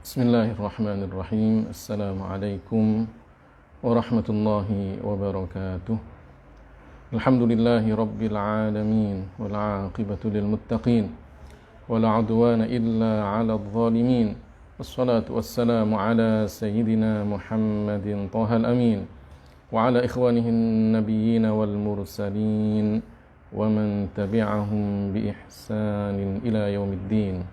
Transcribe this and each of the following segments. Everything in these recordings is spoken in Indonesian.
Bismillahirrahmanirrahim. Assalamualaikum warahmatullahi wabarakatuh. Alhamdulillahi rabbil alamin wal aqibatu lil muttaqin wala udwana illa 'alal zalimin. Wassalatu wassalamu ala sayyidina Muhammadin thahal amin wa ala ikhwanihi an-nabiyyin wal mursalin wa man tabi'ahum bi ihsanin ila yaumiddin.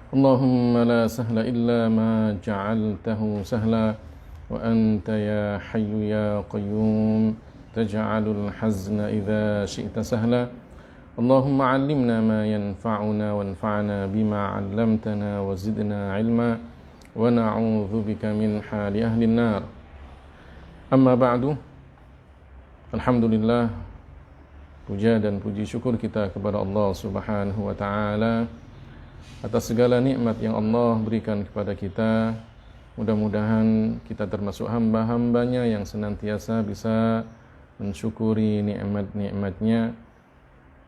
Allahumma la sahla illa ma ja'altahu sahla wa anta ya hayyu ya qayyum taj'alul hazna idza syi'ta sahla. Allahumma 'allimna ma yanfa'una wanfa'na bima 'allamtana wa zidna 'ilma wa na'udzubika min hali ahli an-nar. Amma ba'du. Alhamdulillah, puja dan puji syukur kita kepada Allah Subhanahu wa taala atas segala nikmat yang Allah berikan kepada kita. Mudah-mudahan kita termasuk hamba-hambanya yang senantiasa bisa mensyukuri nikmat-nikmatnya,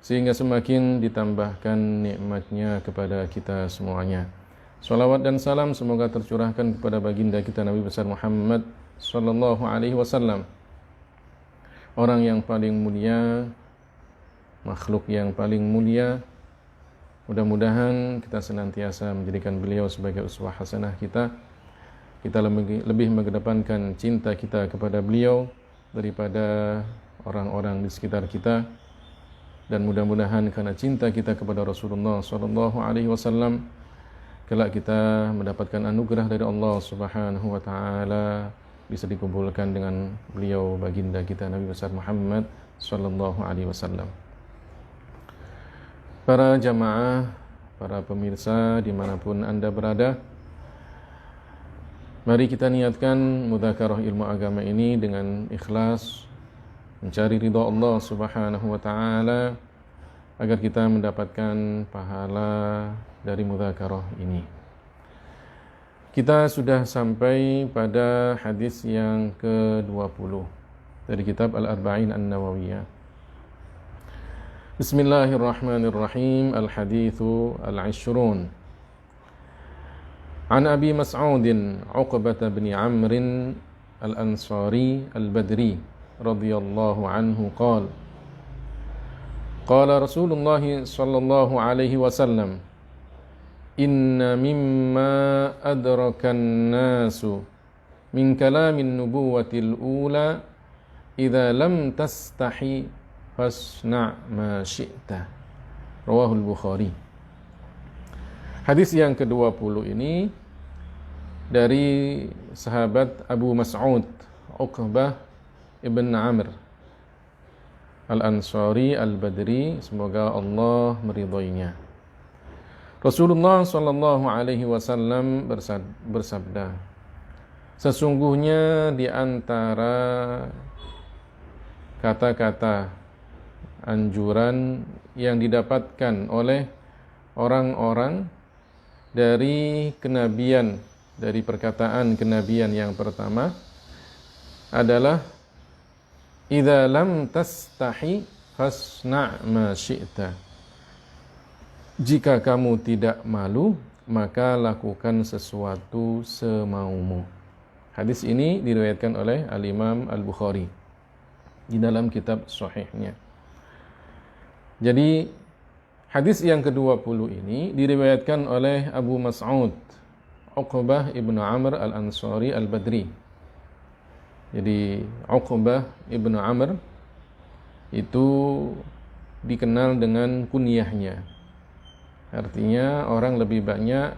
sehingga semakin ditambahkan nikmatnya kepada kita semuanya. Salawat dan salam semoga tercurahkan kepada baginda kita Nabi besar Muhammad sallallahu alaihi wasallam, orang yang paling mulia, makhluk yang paling mulia. Mudah-mudahan kita senantiasa menjadikan beliau sebagai uswah hasanah kita. Kita lebih mengedepankan cinta kita kepada beliau daripada orang-orang di sekitar kita. Dan mudah-mudahan karena cinta kita kepada Rasulullah sallallahu alaihi wasallam, kelak kita mendapatkan anugerah dari Allah Subhanahu wa taala, bisa dikumpulkan dengan beliau baginda kita Nabi besar Muhammad sallallahu alaihi wasallam. Para jamaah, para pemirsa dimanapun Anda berada, mari kita niatkan mudzakarah ilmu agama ini dengan ikhlas, mencari ridha Allah Subhanahu wa taala, agar kita mendapatkan pahala dari mudzakarah ini. Kita sudah sampai pada hadis yang ke-20 dari kitab Al-Arba'in An-Nawawiyah. Bismillahirrahmanirrahim. Al-hadithu al-'ishrun. An Abi Mas'udin Uqbah bin Amr al-Ansari al-Badri radhiyallahu anhu qala qala Rasulullah sallallahu alaihi wasallam, inna mimma adrakan nasu min kalamin nubuwatil ula idza lam tastahi fasna' ma syi'ta. Rawahul Bukhari. Hadis yang ke-20 ini dari sahabat Abu Mas'ud Uqbah ibn Amr al-Ansari al-Badri, semoga Allah meridhoinya. Rasulullah sallallahu alaihi wasallam bersabda, sesungguhnya di antara kata-kata anjuran yang didapatkan oleh orang-orang dari kenabian, dari perkataan kenabian yang pertama adalah idza lam tastahi fasna' ma syi'ta. Jika kamu tidak malu, maka lakukan sesuatu semaumu. Hadis ini diriwayatkan oleh Al-Imam Al-Bukhari di dalam kitab sahihnya. Jadi hadis yang ke-20 ini diriwayatkan oleh Abu Mas'ud Uqbah ibn Amr al-Ansari al-Badri. Jadi Uqbah ibn Amr itu dikenal dengan kunyahnya. Artinya orang lebih banyak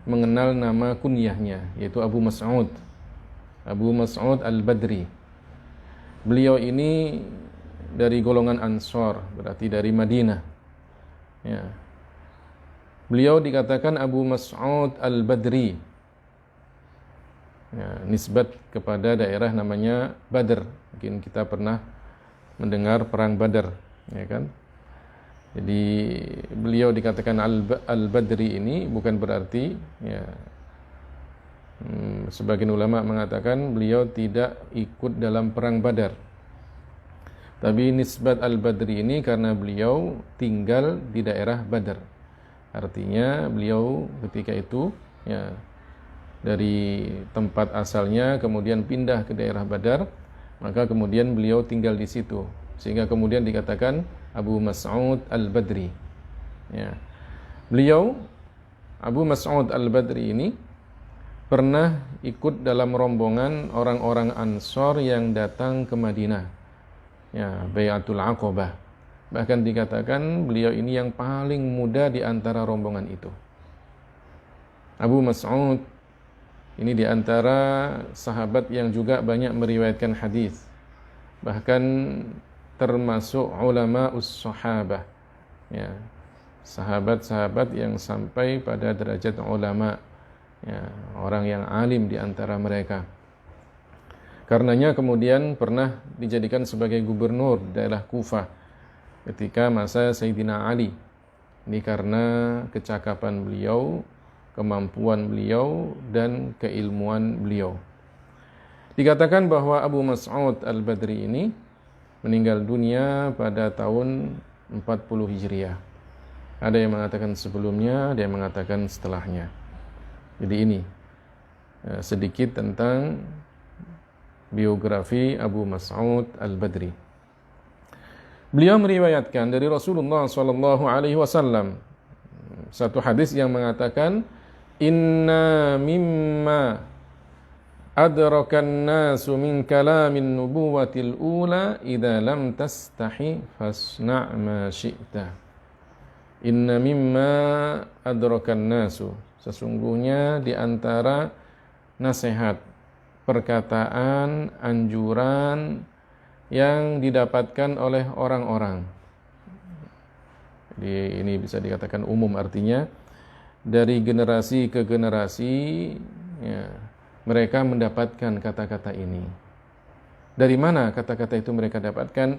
mengenal nama kunyahnya, yaitu Abu Mas'ud. Abu Mas'ud al-Badri. Beliau ini dari golongan Ansar, berarti dari Madinah. Ya. Beliau dikatakan Abu Mas'ud al-Badri. Ya, nisbat kepada daerah namanya Badr. Mungkin kita pernah mendengar perang Badr, ya kan? Jadi beliau dikatakan al-Badri ini bukan berarti, ya, sebagian ulama mengatakan beliau tidak ikut dalam perang Badar. Tapi nisbat al-Badri ini karena beliau tinggal di daerah Badar. Artinya beliau ketika itu ya, dari tempat asalnya kemudian pindah ke daerah Badar, maka kemudian beliau tinggal di situ, sehingga kemudian dikatakan Abu Mas'ud Al-Badri. Ya. Beliau Abu Mas'ud Al-Badri ini pernah ikut dalam rombongan orang-orang Ansor yang datang ke Madinah, ya, Bai'atul Aqabah. Bahkan dikatakan beliau ini yang paling muda di antara rombongan itu. Abu Mas'ud ini di antara sahabat yang juga banyak meriwayatkan hadis, bahkan termasuk ulama'us sahabah, ya, sahabat-sahabat yang sampai pada derajat ulama, ya, orang yang alim di antara mereka. Karenanya kemudian pernah dijadikan sebagai gubernur daerah Kufah ketika masa Sayyidina Ali. Ini karena kecakapan beliau, kemampuan beliau, dan keilmuan beliau. Dikatakan bahwa Abu Mas'ud Al-Badri ini meninggal dunia pada tahun 40 Hijriah. Ada yang mengatakan sebelumnya, ada yang mengatakan setelahnya. Jadi ini sedikit tentang biografi Abu Mas'ud Al-Badri. Beliau meriwayatkan dari Rasulullah SAW satu hadis yang mengatakan, inna mimma adrakan nasu min kalamin nubuwatil ula idza lam tastahi fasna' ma syi'ta. Inna mimma adrakan nasu, sesungguhnya di antara nasihat, perkataan, anjuran yang didapatkan oleh orang-orang. Jadi ini bisa dikatakan umum, artinya dari generasi ke generasi, ya, mereka mendapatkan kata-kata ini. Dari mana kata-kata itu mereka dapatkan?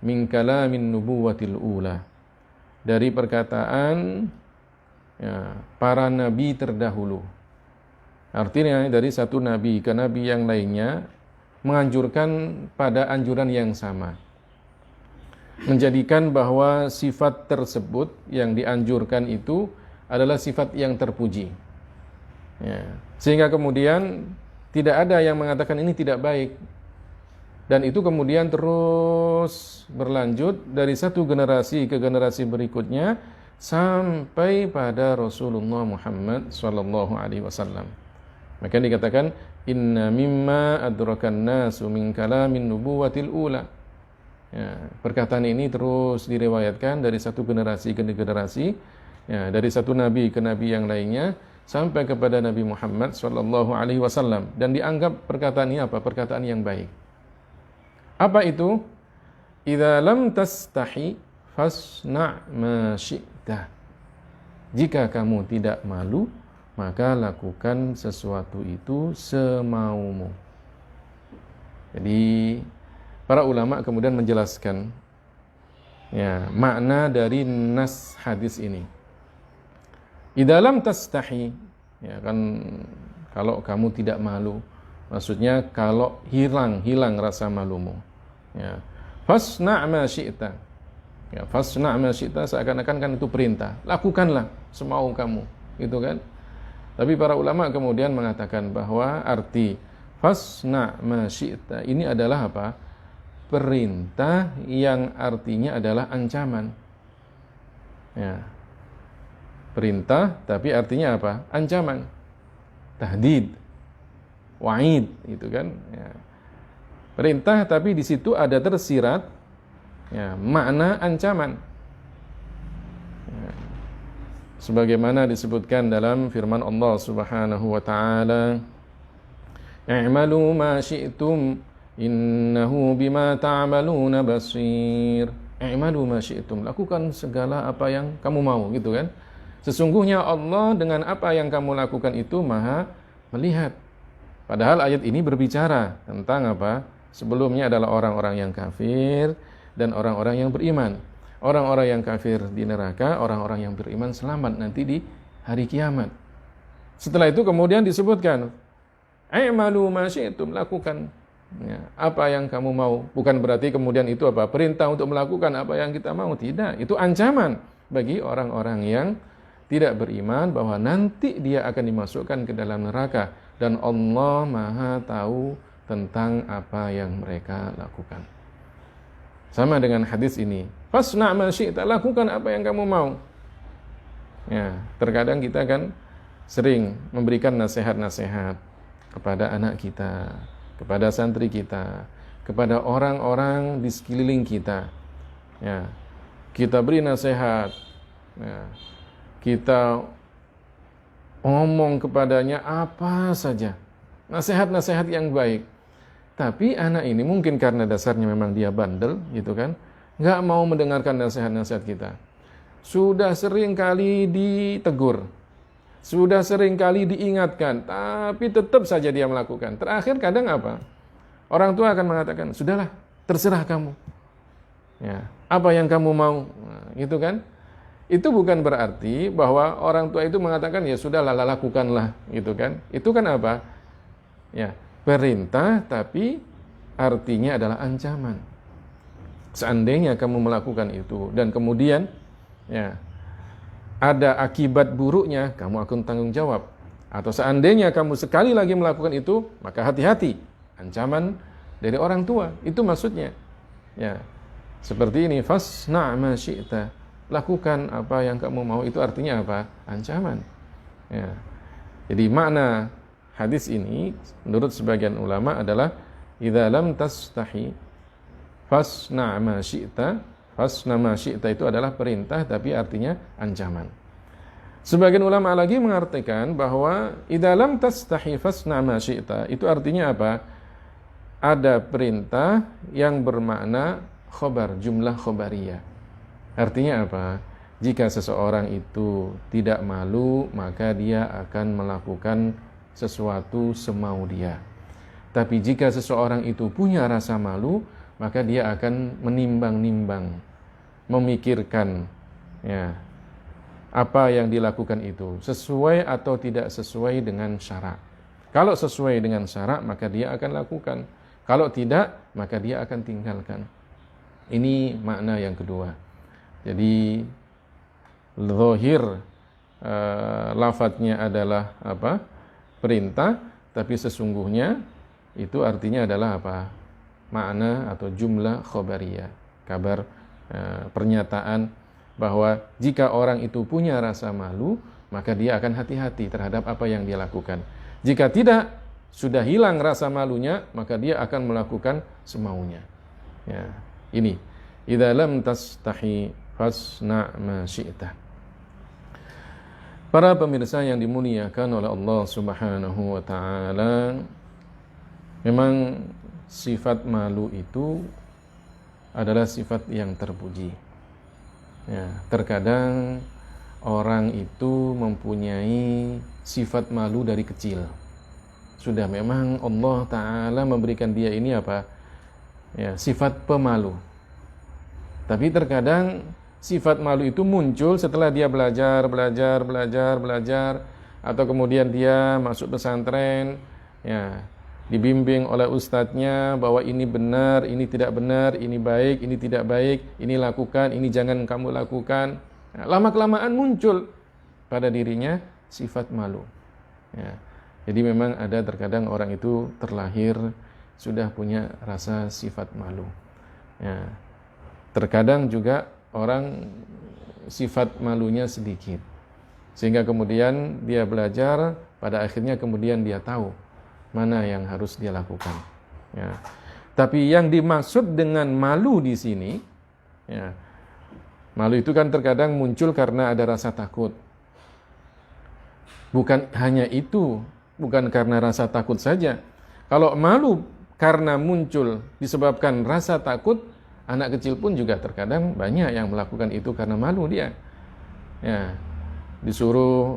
Min kalamin nubuwatil ula, dari perkataan, ya, para nabi terdahulu. Artinya dari satu nabi ke nabi yang lainnya menganjurkan pada anjuran yang sama, menjadikan bahwa sifat tersebut yang dianjurkan itu adalah sifat yang terpuji, ya. Sehingga kemudian tidak ada yang mengatakan ini tidak baik, dan itu kemudian terus berlanjut dari satu generasi ke generasi berikutnya sampai pada Rasulullah Muhammad SAW. Maka dikatakan inna mimma adrakan nasu min kalamin nubuwatil ula. Ya, perkataan ini terus diriwayatkan dari satu generasi ke generasi, ya, dari satu nabi ke nabi yang lainnya sampai kepada Nabi Muhammad SAW, dan dianggap perkataan ini apa? Perkataan yang baik. Apa itu? Idza lam tastahi fasna' ma syi'ta. Jika kamu tidak malu, maka lakukan sesuatu itu semaumu. Jadi para ulama kemudian menjelaskan, ya, makna dari nas hadis ini. Idza lam tastahi, ya kan, kalau kamu tidak malu, maksudnya kalau hilang rasa malumu. Ya. Fasna' ma syi'ta. Ya, fasna' ma syi'ta seakan-akan kan itu perintah. Lakukanlah semau kamu, gitu kan? Tapi para ulama kemudian mengatakan bahwa arti fasna' ma syi'ta ini adalah apa? Perintah yang artinya adalah ancaman. Ya. Perintah tapi artinya apa? Ancaman. Tahdid. Wa'id, itu kan? Ya. Perintah tapi di situ ada tersirat, ya, makna ancaman. Ya. Sebagaimana disebutkan dalam firman Allah Subhanahu wa taala, "I'malu ma syi'tum innahu bima ta'maluna basir." I'malu ma syi'tum, lakukan segala apa yang kamu mau, gitu kan? Sesungguhnya Allah dengan apa yang kamu lakukan itu Maha melihat. Padahal ayat ini berbicara tentang apa? Sebelumnya adalah orang-orang yang kafir dan orang-orang yang beriman. Orang-orang yang kafir di neraka, orang-orang yang beriman selamat nanti di hari kiamat. Setelah itu kemudian disebutkan, "I'malu ma syi'tum", lakukan, ya, apa yang kamu mau. Bukan berarti kemudian itu apa? Perintah untuk melakukan apa yang kita mau, tidak. Itu ancaman bagi orang-orang yang tidak beriman bahwa nanti dia akan dimasukkan ke dalam neraka dan Allah Maha tahu tentang apa yang mereka lakukan. Sama dengan hadis ini, fasna' ma syi'ta, lakukan apa yang kamu mau. Ya, terkadang kita kan sering memberikan nasihat-nasihat kepada anak kita, kepada santri kita, kepada orang-orang di sekeliling kita. Ya, kita beri nasihat, ya, kita ngomong kepadanya apa saja, nasihat-nasihat yang baik. Tapi anak ini mungkin karena dasarnya memang dia bandel, gitu kan, nggak mau mendengarkan nasihat-nasihat kita. Sudah sering kali ditegur, sudah sering kali diingatkan, tapi tetap saja dia melakukan. Terakhir kadang apa? Orang tua akan mengatakan, sudahlah, terserah kamu. Ya, apa yang kamu mau, nah, gitu kan? Itu bukan berarti bahwa orang tua itu mengatakan, ya sudahlah, lakukanlah, gitu kan? Itu kan apa? Ya, perintah, tapi artinya adalah ancaman. Seandainya kamu melakukan itu dan kemudian ya ada akibat buruknya, kamu akan tanggung jawab. Atau seandainya kamu sekali lagi melakukan itu, maka hati-hati. Ancaman dari orang tua, itu maksudnya. Ya, seperti ini, fasna' ma syi'ta, lakukan apa yang kamu mau, itu artinya apa? Ancaman. Ya. Jadi makna hadis ini menurut sebagian ulama adalah idza lam tastahi fasna' ma syi'ta. Fasna' ma syi'ta itu adalah perintah tapi artinya ancaman. Sebagian ulama lagi mengartikan bahwa idza lam tastahi fasna' ma syi'ta itu artinya apa? Ada perintah yang bermakna khobar, jumlah khobariyah. Artinya apa? Jika seseorang itu tidak malu, maka dia akan melakukan sesuatu semau dia. Tapi jika seseorang itu punya rasa malu, maka dia akan menimbang-nimbang, memikirkan ya, apa yang dilakukan itu sesuai atau tidak sesuai dengan syarak. Kalau sesuai dengan syarak, maka dia akan lakukan. Kalau tidak, maka dia akan tinggalkan. Ini makna yang kedua. Jadi zahir lafadznya adalah apa? Perintah, tapi sesungguhnya itu artinya adalah apa? Makna atau jumlah khobariyah, kabar, pernyataan bahwa jika orang itu punya rasa malu, maka dia akan hati-hati terhadap apa yang dia lakukan. Jika tidak, sudah hilang rasa malunya, maka dia akan melakukan semaunya. Ya, ini idza lam tastahi fasna' ma syi'ta. Para pemirsa yang dimuliakan oleh Allah Subhanahu wa taala, memang sifat malu itu adalah sifat yang terpuji. Ya, terkadang orang itu mempunyai sifat malu dari kecil. Sudah memang Allah Ta'ala memberikan dia ini apa? Ya, sifat pemalu. Tapi terkadang sifat malu itu muncul setelah dia belajar, atau kemudian dia masuk pesantren, ya, dibimbing oleh ustadznya bahwa ini benar, ini tidak benar, ini baik, ini tidak baik, ini lakukan, ini jangan kamu lakukan. Nah, lama-kelamaan muncul pada dirinya sifat malu. Ya. Jadi memang ada terkadang orang itu terlahir sudah punya rasa sifat malu. Ya. Terkadang juga orang sifat malunya sedikit, sehingga kemudian dia belajar, pada akhirnya kemudian dia tahu mana yang harus dia lakukan. Ya. Tapi yang dimaksud dengan malu di sini, ya, malu itu kan terkadang muncul karena ada rasa takut. Bukan hanya itu, bukan karena rasa takut saja. Kalau malu karena muncul disebabkan rasa takut, anak kecil pun juga terkadang banyak yang melakukan itu karena malu dia. Ya, disuruh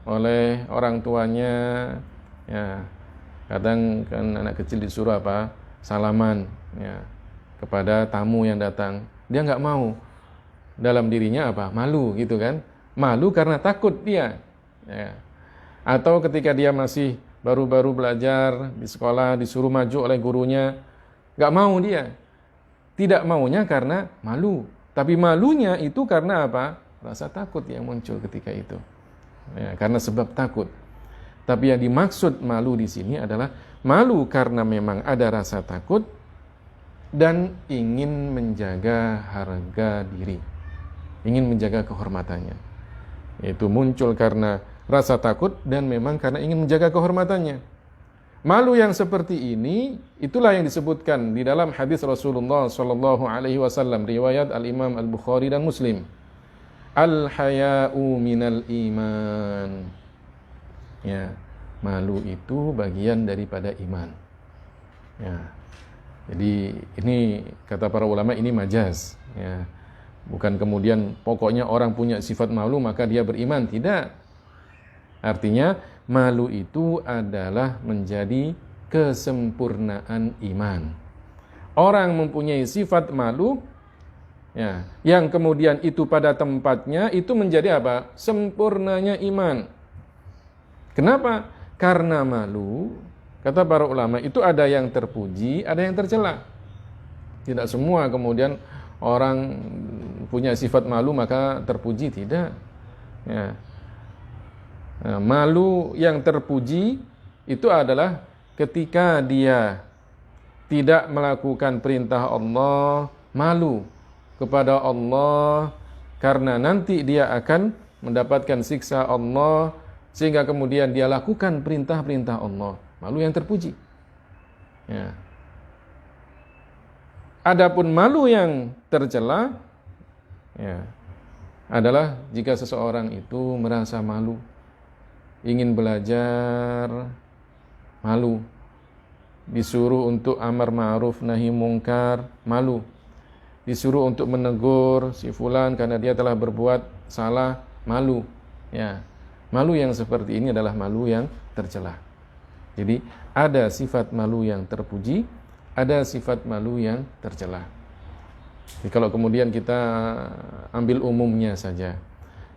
oleh orang tuanya, ya, kadang kan anak kecil disuruh apa? Salaman, ya, kepada tamu yang datang. Dia nggak mau. Dalam dirinya apa? Malu gitu kan? Malu karena takut dia. Ya. Atau ketika dia masih baru-baru belajar di sekolah, disuruh maju oleh gurunya, nggak mau dia. Tidak maunya karena malu. Tapi malunya itu karena apa? Rasa takut yang muncul ketika itu. Ya, karena sebab takut. Tapi yang dimaksud malu di sini adalah malu karena memang ada rasa takut dan ingin menjaga harga diri, ingin menjaga kehormatannya. Itu muncul karena rasa takut dan memang karena ingin menjaga kehormatannya. Malu yang seperti ini itulah yang disebutkan di dalam hadis Rasulullah sallallahu alaihi wasallam riwayat Al-Imam Al-Bukhari dan Muslim. Al-haya'u minal iman. Ya, malu itu bagian daripada iman. Ya. Jadi ini kata para ulama ini majaz, ya. Bukan kemudian pokoknya orang punya sifat malu maka dia beriman, tidak. Artinya malu itu adalah menjadi kesempurnaan iman. Orang mempunyai sifat malu, ya, yang kemudian itu pada tempatnya itu menjadi apa? Sempurnanya iman. Kenapa? Karena malu, kata para ulama, itu ada yang terpuji, ada yang tercela. Tidak semua kemudian orang punya sifat malu maka terpuji, tidak. Ya. Nah, malu yang terpuji itu adalah ketika dia tidak melakukan perintah Allah, malu kepada Allah karena nanti dia akan mendapatkan siksa Allah, sehingga kemudian dia lakukan perintah-perintah Allah. Malu yang terpuji. Ya. Adapun malu yang tercela, ya, adalah jika seseorang itu merasa malu, ingin belajar, malu, disuruh untuk amar ma'ruf nahi mungkar, malu, disuruh untuk menegur si fulan karena dia telah berbuat salah, malu. Ya. Malu yang seperti ini adalah malu yang tercela. Jadi ada sifat malu yang terpuji, ada sifat malu yang tercela. Jadi kalau kemudian kita ambil umumnya saja,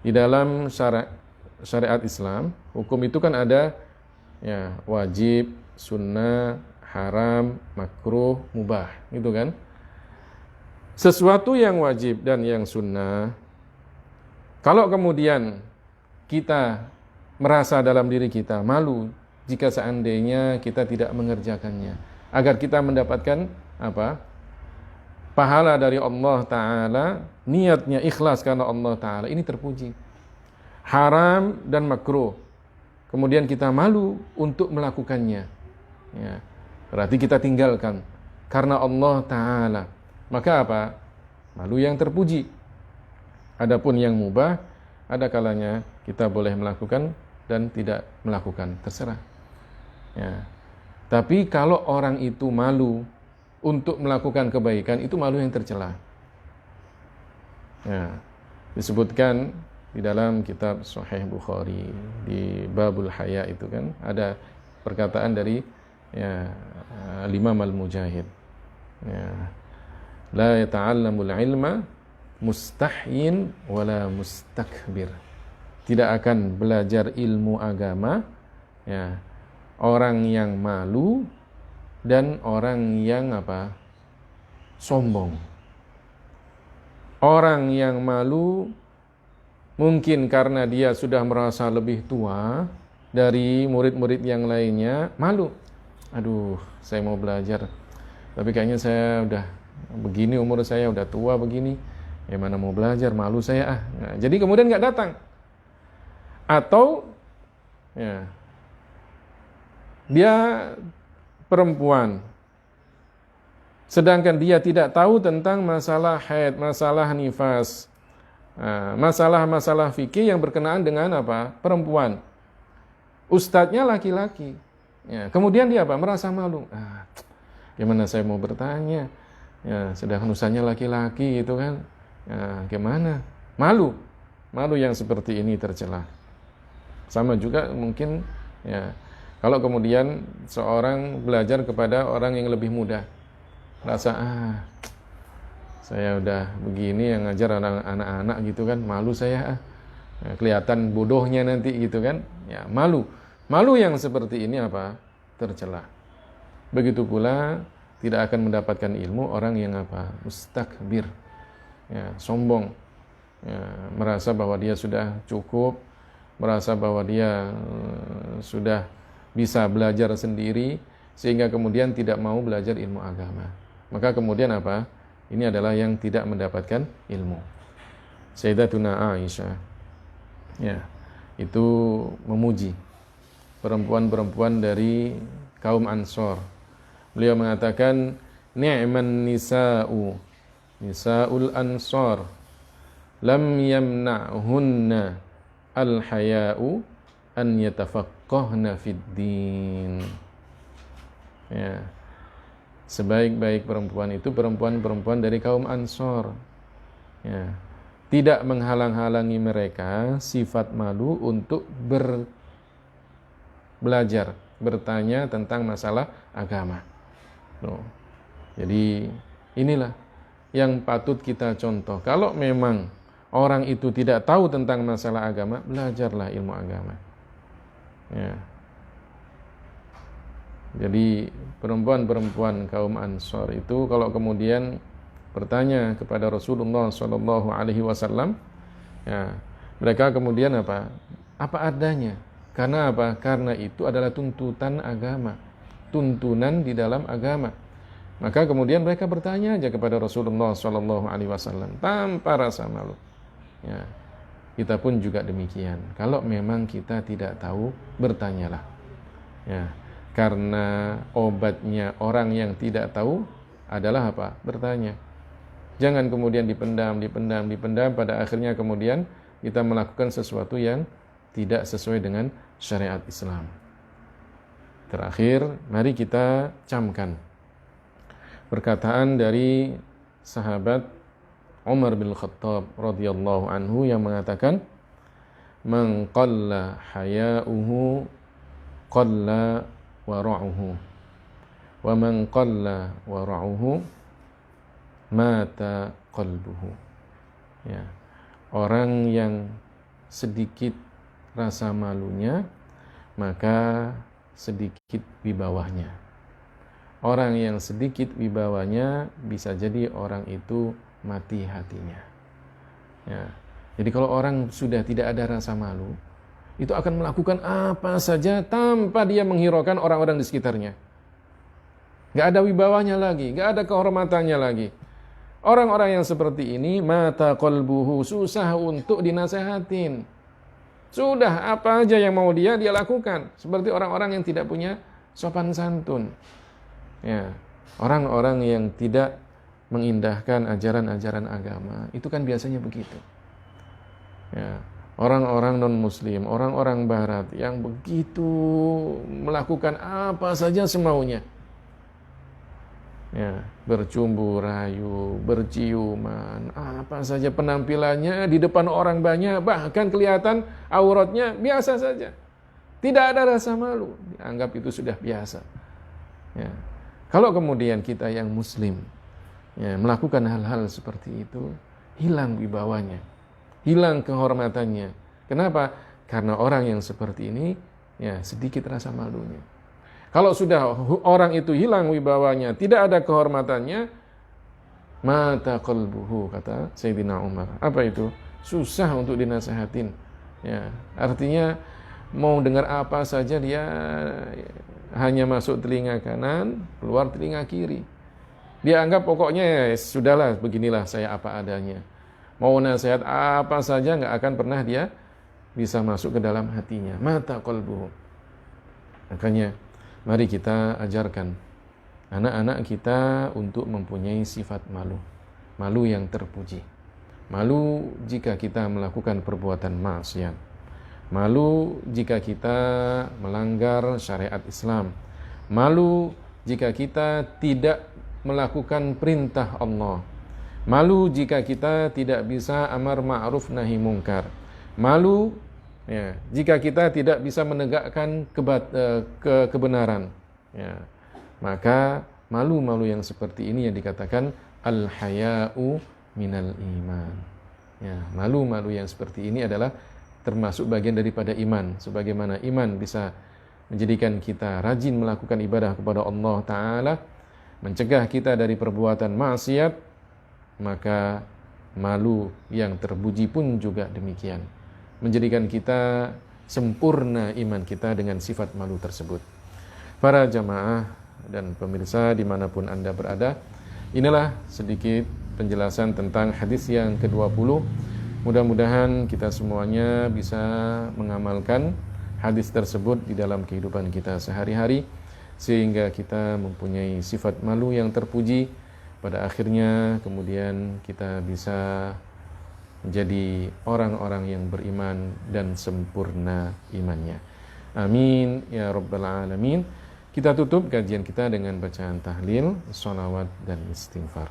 di dalam syariat Islam, hukum itu kan ada, ya, wajib, sunnah, haram, makruh, mubah, gitu kan? Sesuatu yang wajib dan yang sunnah, kalau kemudian kita merasa dalam diri kita malu jika seandainya kita tidak mengerjakannya, agar kita mendapatkan apa? Pahala dari Allah Ta'ala, niatnya ikhlas karena Allah Ta'ala, ini terpuji. Haram dan makruh, kemudian kita malu untuk melakukannya, ya, berarti kita tinggalkan karena Allah Ta'ala, maka apa? Malu yang terpuji. Adapun yang mubah, ada kalanya kita boleh melakukan dan tidak melakukan, terserah. Ya. Tapi kalau orang itu malu untuk melakukan kebaikan, itu malu yang tercela. Ya. Disebutkan di dalam kitab Sahih Bukhari di Babul Haya itu kan ada perkataan dari, ya, Imam Al-Mujahid. Ya. La yata'allamul ilma mustahyin wala mustakbir. Tidak akan belajar ilmu agama, ya, orang yang malu dan orang yang apa? Sombong. Orang yang malu mungkin karena dia sudah merasa lebih tua dari murid-murid yang lainnya, malu. Aduh, saya mau belajar, tapi kayaknya saya udah begini, umur saya udah tua begini, ya mana mau belajar, malu saya ah. Nah, jadi kemudian nggak datang. Atau, ya, dia perempuan, sedangkan dia tidak tahu tentang masalah haid, masalah nifas, masalah-masalah fikih yang berkenaan dengan apa? Perempuan. Ustadznya laki-laki. Ya, kemudian dia apa? Merasa malu. Gimana saya mau bertanya? Ya, sedangkan ustadznya laki-laki gitu kan. Ya, gimana? Malu. Malu yang seperti ini tercela. Sama juga mungkin, ya, kalau kemudian seorang belajar kepada orang yang lebih muda, rasa saya udah begini yang ngajar anak-anak gitu kan, malu saya kelihatan bodohnya nanti gitu kan, ya, malu. Malu yang seperti ini apa? Tercela. Begitu pula tidak akan mendapatkan ilmu orang yang apa? Mustakbir, ya, sombong. ya, merasa bahwa dia sudah cukup, merasa bahwa dia sudah bisa belajar sendiri, sehingga kemudian tidak mau belajar ilmu agama. Maka kemudian apa? Ini adalah yang tidak mendapatkan ilmu. Sayyidatuna Aisyah, ya, itu memuji perempuan-perempuan dari kaum Ansor. Beliau mengatakan, ni'man nisa'u, nisa'ul Ansor, lam yamna'hunna al-haya'u an yatafaqqahna fid din. Ya. Sebaik-baik perempuan itu perempuan-perempuan dari kaum Ansor. Ya. Tidak menghalang-halangi mereka sifat malu untuk belajar, bertanya tentang masalah agama. Jadi inilah yang patut kita contoh. Kalau memang orang itu tidak tahu tentang masalah agama, belajarlah ilmu agama. Ya. Jadi perempuan-perempuan kaum Ansor itu kalau kemudian bertanya kepada Rasulullah SAW, ya, mereka kemudian apa? Apa adanya. Karena apa? Karena itu adalah tuntutan agama, tuntunan di dalam agama. Maka kemudian mereka bertanya aja kepada Rasulullah SAW tanpa rasa malu. Ya, kita pun juga demikian. Kalau memang kita tidak tahu, bertanyalah. Ya, karena obatnya orang yang tidak tahu adalah apa? Bertanya. Jangan kemudian dipendam. Pada akhirnya kemudian kita melakukan sesuatu yang tidak sesuai dengan syariat Islam. Terakhir, mari kita camkan perkataan dari sahabat Umar bin Khattab radhiyallahu anhu yang mengatakan, man qalla haya'uhu qalla wara'uhu, wa man qalla wara'uhu mata qalbuhu. Ya. Orang yang sedikit rasa malunya, maka sedikit wibawanya. Orang yang sedikit wibawanya bisa jadi orang itu mati hatinya. Ya. Jadi kalau orang sudah tidak ada rasa malu, itu akan melakukan apa saja tanpa dia menghiraukan orang-orang di sekitarnya. Gak ada wibawanya lagi, gak ada kehormatannya lagi. Orang-orang yang seperti ini, mata qalbuhu, susah untuk dinasehatin. Sudah apa aja yang mau dia lakukan. Seperti orang-orang yang tidak punya sopan santun. Ya, orang-orang yang tidak mengindahkan ajaran-ajaran agama, itu kan biasanya begitu. Ya, orang-orang non-muslim, orang-orang barat yang begitu melakukan apa saja semaunya. Ya, bercumbu rayu, berciuman, apa saja penampilannya di depan orang banyak, bahkan kelihatan auratnya biasa saja. Tidak ada rasa malu, dianggap itu sudah biasa. Ya. Kalau kemudian kita yang muslim ya, melakukan hal-hal seperti itu, hilang wibawanya, hilang kehormatannya. Kenapa? Karena orang yang seperti ini ya sedikit rasa malunya. Kalau sudah orang itu hilang wibawanya, tidak ada kehormatannya, mata qalbuhu, kata Sayyidina Umar. Apa itu? Susah untuk dinasehatin. Ya, artinya mau dengar apa saja dia hanya masuk telinga kanan, keluar telinga kiri. Dia anggap pokoknya ya, sudahlah, beginilah saya apa adanya. Mau nasihat apa saja nggak akan pernah dia bisa masuk ke dalam hatinya. Mata qalbuhu. Makanya mari kita ajarkan anak-anak kita untuk mempunyai sifat malu. Malu yang terpuji. Malu jika kita melakukan perbuatan maksiat. Malu jika kita melanggar syariat Islam. Malu jika kita tidak melakukan perintah Allah. Malu jika kita tidak bisa amar ma'ruf nahi mungkar. Malu ya, jika kita tidak bisa menegakkan kebenaran, ya, maka malu-malu yang seperti ini yang dikatakan al-haya'u minal iman. Ya, malu-malu yang seperti ini adalah termasuk bagian daripada iman. Sebagaimana iman bisa menjadikan kita rajin melakukan ibadah kepada Allah Ta'ala, mencegah kita dari perbuatan maksiat, maka malu yang terpuji pun juga demikian. Menjadikan kita sempurna iman kita dengan sifat malu tersebut. Para jamaah dan pemirsa dimanapun Anda berada, inilah sedikit penjelasan tentang hadis yang ke-20. Mudah-mudahan kita semuanya bisa mengamalkan hadis tersebut di dalam kehidupan kita sehari-hari, sehingga kita mempunyai sifat malu yang terpuji. Pada akhirnya kemudian kita bisa menjadi orang-orang yang beriman dan sempurna imannya. Amin ya rabbal alamin. Kita tutup kajian kita dengan bacaan tahlil, sholawat dan istighfar.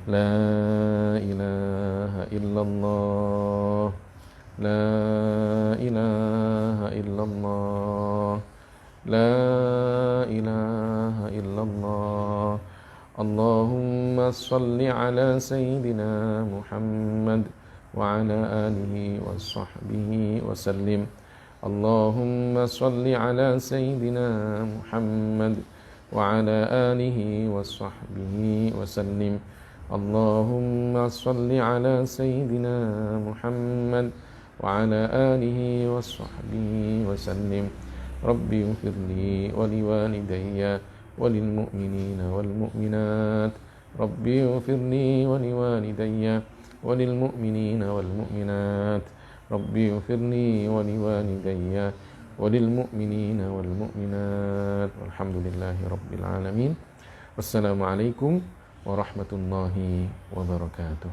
La ilaha illallah, la ilaha illallah, la ilaha illallah. Allahumma salli ala Sayyidina Muhammad wa ala alihi wa sahbihi wa sallim. Allahumma salli ala Sayyidina Muhammad wa ala alihi wa sahbihi wa sallim. Allahumma salli ala Sayyidina Muhammad wa ala alihi wa sahbihi wa sallim. Rabbi ighfirli wa liwalidayya وللمؤمنين والمؤمنات ربي اغفر لي ولوالدي وللمؤمنين والمؤمنات ربي اغفر لي ولوالدي وللمؤمنين والمؤمنات والحمد لله رب العالمين والسلام عليكم ورحمة الله وبركاته.